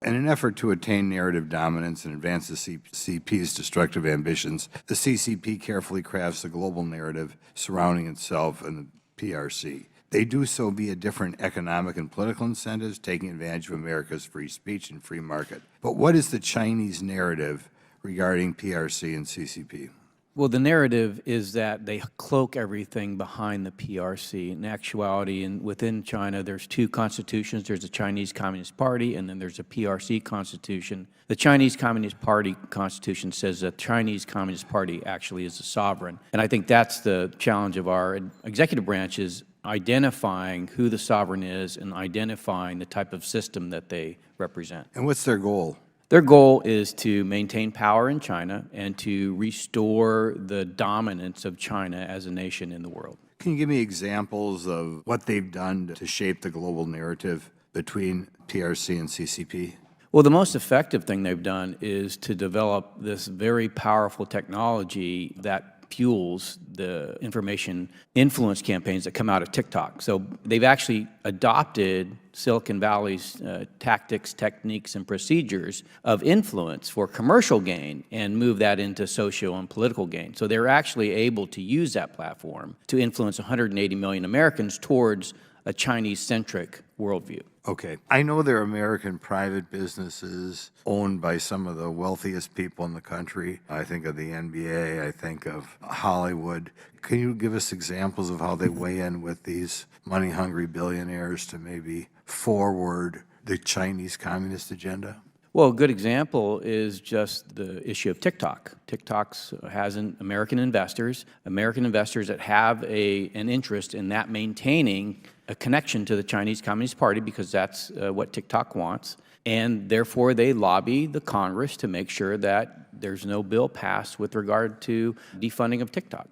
In an effort to attain narrative dominance and advance the CCP's destructive ambitions, the CCP carefully crafts the global narrative surrounding itself and the PRC. They do so via different economic and political incentives, taking advantage of America's free speech and free market. But what is the Chinese narrative regarding PRC and CCP? Well, the narrative is that they cloak everything behind the PRC. In actuality, within China, there's two constitutions. There's a Chinese Communist Party, and then there's a PRC constitution. The Chinese Communist Party constitution says that the Chinese Communist Party actually is a sovereign. And I think that's the challenge of our executive branch, is identifying who the sovereign is and identifying the type of system that they represent. And what's their goal? Their goal is to maintain power in China and to restore the dominance of China as a nation in the world. Can you give me examples of what they've done to shape the global narrative between PRC and CCP? Well, the most effective thing they've done is to develop this very powerful technology that fuels the information influence campaigns that come out of TikTok. So they've actually adopted Silicon Valley's tactics, techniques, and procedures of influence for commercial gain and move that into social and political gain. So they're actually able to use that platform to influence 180 million Americans towards a Chinese-centric worldview. Okay. I know they're American private businesses owned by some of the wealthiest people in the country. I think of the NBA, I think of Hollywood. Can you give us examples of how they weigh in with these money-hungry billionaires to maybe forward the Chinese communist agenda? Well, a good example is just the issue of TikTok. TikTok has American investors that have an interest in that maintaining a connection to the Chinese Communist Party, because that's what TikTok wants. And therefore, they lobby the Congress to make sure that there's no bill passed with regard to defunding of TikTok.